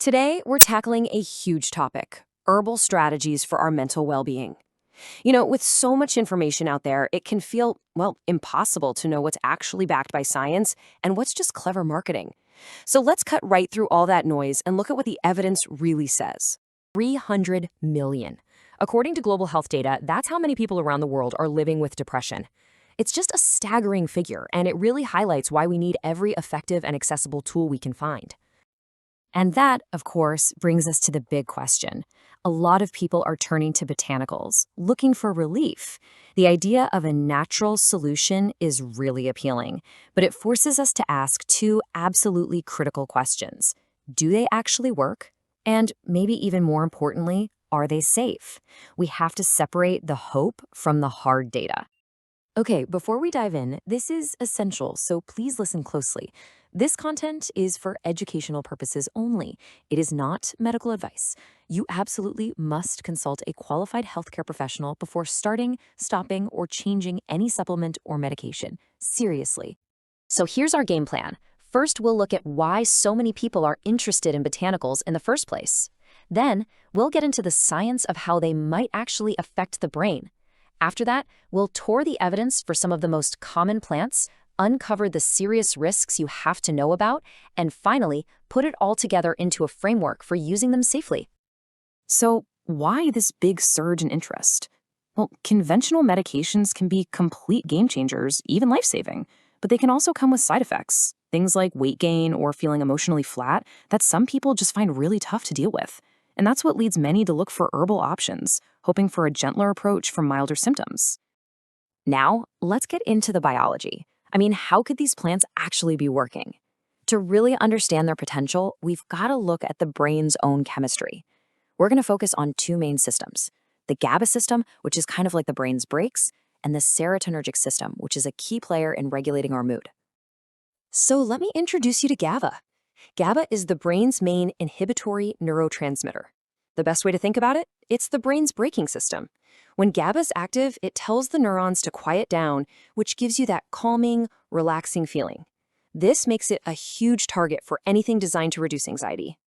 Today, we're tackling a huge topic: herbal strategies for our mental well being. With so much information out there, it can feel, well, impossible to know what's actually backed by science and what's just clever marketing. So let's cut right through all that noise and look at what the evidence really says. 300 million. According to global health data, that's how many people around the world are living with depression. It's just a staggering figure, and it really highlights why we need every effective and accessible tool we can find. And that, of course, brings us to the big question. A lot of people are turning to botanicals, looking for relief. The idea of a natural solution is really appealing, but it forces us to ask two absolutely critical questions. Do they actually work? And maybe even more importantly, are they safe? We have to separate the hope from the hard data. Okay, before we dive in, this is essential, so please listen closely. This content is for educational purposes only. It is not medical advice. You absolutely must consult a qualified healthcare professional before starting, stopping, or changing any supplement or medication. Seriously. So here's our game plan. First, we'll look at why so many people are interested in botanicals in the first place. Then, we'll get into the science of how they might actually affect the brain. After that, we'll tour the evidence for some of the most common plants, uncover the serious risks you have to know about, and finally, put it all together into a framework for using them safely. So, why this big surge in interest? Well, conventional medications can be complete game changers, even life-saving, but they can also come with side effects, things like weight gain or feeling emotionally flat that some people just find really tough to deal with. And that's what leads many to look for herbal options, hoping for a gentler approach for milder symptoms. Now, let's get into the biology. How could these plants actually be working? To really understand their potential, we've got to look at the brain's own chemistry. We're going to focus on two main systems: the GABA system, which is kind of like the brain's brakes, and the serotonergic system, which is a key player in regulating our mood. So let me introduce you to GABA. GABA is the brain's main inhibitory neurotransmitter. The best way to think about it? It's the brain's braking system. When GABA's active, it tells the neurons to quiet down, which gives you that calming, relaxing feeling. This makes it a huge target for anything designed to reduce anxiety.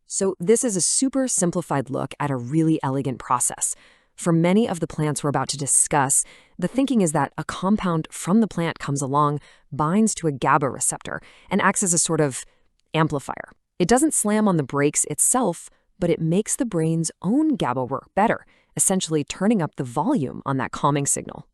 So this is a super simplified look at a really elegant process. For many of the plants we're about to discuss, the thinking is that a compound from the plant comes along, binds to a GABA receptor, and acts as a sort of amplifier. It doesn't slam on the brakes itself, but it makes the brain's own GABA work better, essentially turning up the volume on that calming signal.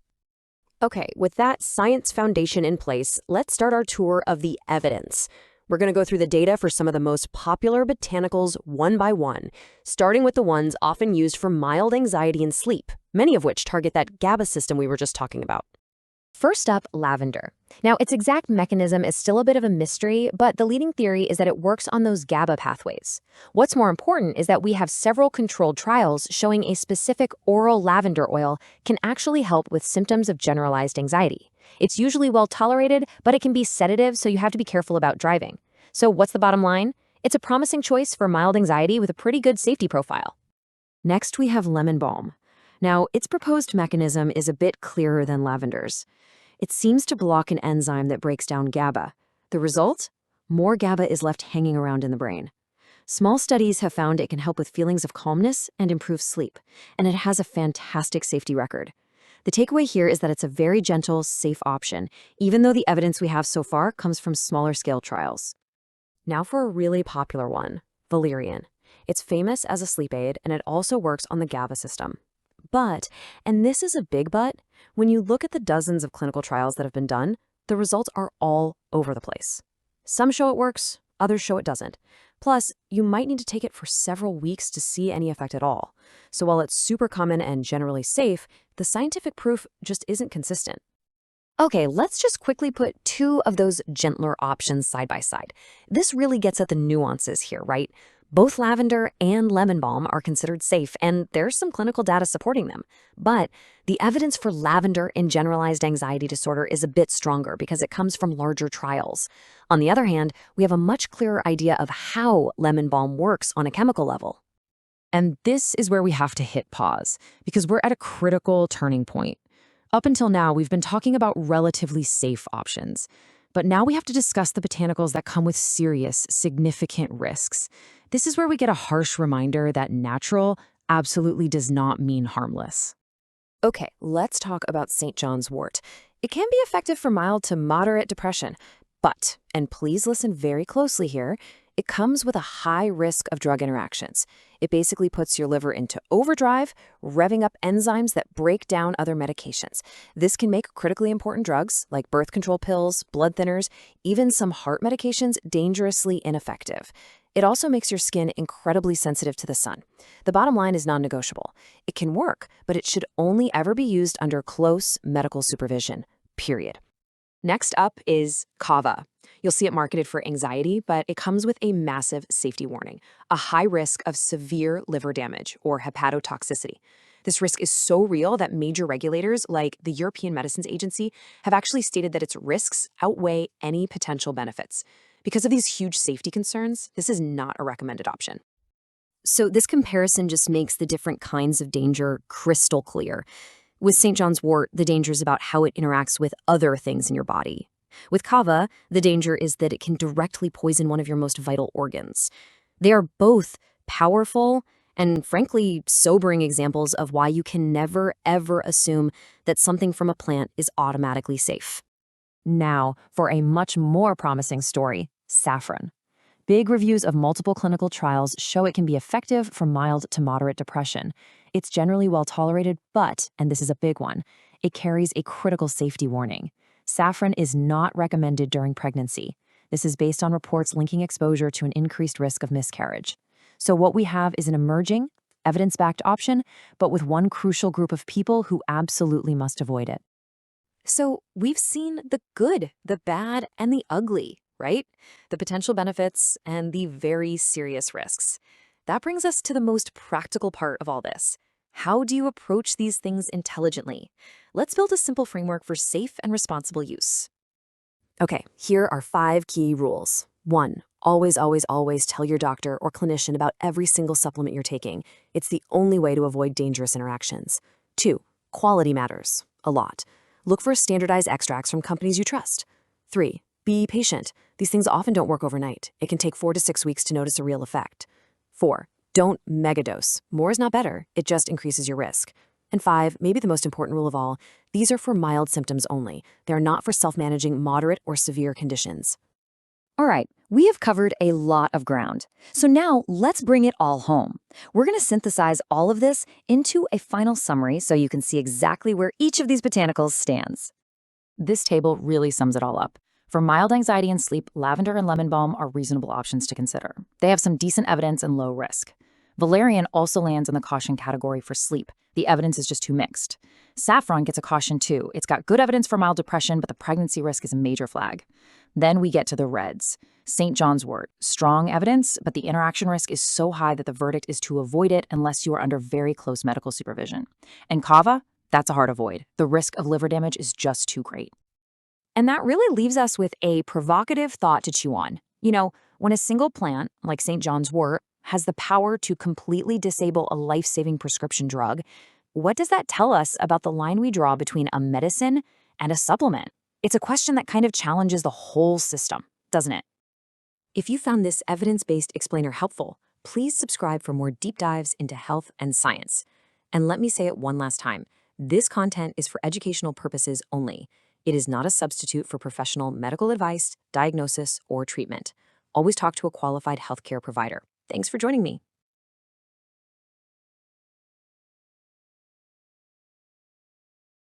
Okay, with that science foundation in place, let's start our tour of the evidence. We're going to go through the data for some of the most popular botanicals one by one, starting with the ones often used for mild anxiety and sleep, many of which target that GABA system we were just talking about. First up, lavender. Now, its exact mechanism is still a bit of a mystery, but the leading theory is that it works on those GABA pathways. What's more important is that we have several controlled trials showing a specific oral lavender oil can actually help with symptoms of generalized anxiety. It's usually well tolerated, but it can be sedative, so you have to be careful about driving. So what's the bottom line? It's a promising choice for mild anxiety with a pretty good safety profile. Next, we have lemon balm. Now, its proposed mechanism is a bit clearer than lavender's. It seems to block an enzyme that breaks down GABA. The result? More GABA is left hanging around in the brain. Small studies have found it can help with feelings of calmness and improve sleep, and it has a fantastic safety record. The takeaway here is that it's a very gentle, safe option, even though the evidence we have so far comes from smaller scale trials. Now for a really popular one, valerian. It's famous as a sleep aid, and it also works on the GABA system. But, and this is a big but, when you look at the dozens of clinical trials that have been done, the results are all over the place. Some show it works, others show it doesn't. Plus, you might need to take it for several weeks to see any effect at all. So while it's super common and generally safe, the scientific proof just isn't consistent. Okay, let's just quickly put two of those gentler options side by side. This really gets at the nuances here, right? Both lavender and lemon balm are considered safe, and there's some clinical data supporting them. But the evidence for lavender in generalized anxiety disorder is a bit stronger because it comes from larger trials. On the other hand, we have a much clearer idea of how lemon balm works on a chemical level. And this is where we have to hit pause, because we're at a critical turning point. Up until now, we've been talking about relatively safe options. But now we have to discuss the botanicals that come with serious, significant risks. This is where we get a harsh reminder that natural absolutely does not mean harmless. Okay, let's talk about St. John's wort. It can be effective for mild to moderate depression, but, and please listen very closely here, it comes with a high risk of drug interactions. It basically puts your liver into overdrive, revving up enzymes that break down other medications. This can make critically important drugs like birth control pills, blood thinners, even some heart medications dangerously ineffective. It also makes your skin incredibly sensitive to the sun. The bottom line is non-negotiable. It can work, but it should only ever be used under close medical supervision, period. Next up is kava. You'll see it marketed for anxiety, but it comes with a massive safety warning, a high risk of severe liver damage or hepatotoxicity. This risk is so real that major regulators like the European Medicines Agency have actually stated that its risks outweigh any potential benefits. Because of these huge safety concerns, this is not a recommended option. So this comparison just makes the different kinds of danger crystal clear. With St. John's wort, the danger is about how it interacts with other things in your body. With kava, the danger is that it can directly poison one of your most vital organs. They are both powerful and, frankly, sobering examples of why you can never, ever assume that something from a plant is automatically safe. Now, for a much more promising story, saffron. Big reviews of multiple clinical trials show it can be effective for mild to moderate depression. It's generally well tolerated, but, and this is a big one, it carries a critical safety warning. Saffron is not recommended during pregnancy. This is based on reports linking exposure to an increased risk of miscarriage. So what we have is an emerging, evidence-backed option, but with one crucial group of people who absolutely must avoid it. So we've seen the good, the bad, and the ugly, right? The potential benefits and the very serious risks. That brings us to the most practical part of all this. How do you approach these things intelligently? Let's build a simple framework for safe and responsible use. Okay, here are 5 key rules. 1. Always, always, always tell your doctor or clinician about every single supplement you're taking. It's the only way to avoid dangerous interactions. 2. Quality matters a lot. Look for standardized extracts from companies you trust. 3. Be patient. These things often don't work overnight. It can take 4 to 6 weeks to notice a real effect. 4. Don't megadose. More is not better. It just increases your risk. And 5, maybe the most important rule of all, these are for mild symptoms only. They are not for self-managing moderate or severe conditions. All right, we have covered a lot of ground. So now let's bring it all home. We're going to synthesize all of this into a final summary so you can see exactly where each of these botanicals stands. This table really sums it all up. For mild anxiety and sleep, lavender and lemon balm are reasonable options to consider. They have some decent evidence and low risk. Valerian also lands in the caution category for sleep. The evidence is just too mixed. Saffron gets a caution too. It's got good evidence for mild depression, but the pregnancy risk is a major flag. Then we get to the reds. St. John's wort, strong evidence, but the interaction risk is so high that the verdict is to avoid it unless you are under very close medical supervision. And kava, that's a hard avoid. The risk of liver damage is just too great. And that really leaves us with a provocative thought to chew on. You know, when a single plant, like St. John's wort, has the power to completely disable a life-saving prescription drug, what does that tell us about the line we draw between a medicine and a supplement? It's a question that kind of challenges the whole system, doesn't it? If you found this evidence-based explainer helpful, please subscribe for more deep dives into health and science. And let me say it one last time, this content is for educational purposes only. It is not a substitute for professional medical advice, diagnosis, or treatment. Always talk to a qualified healthcare provider. Thanks for joining me.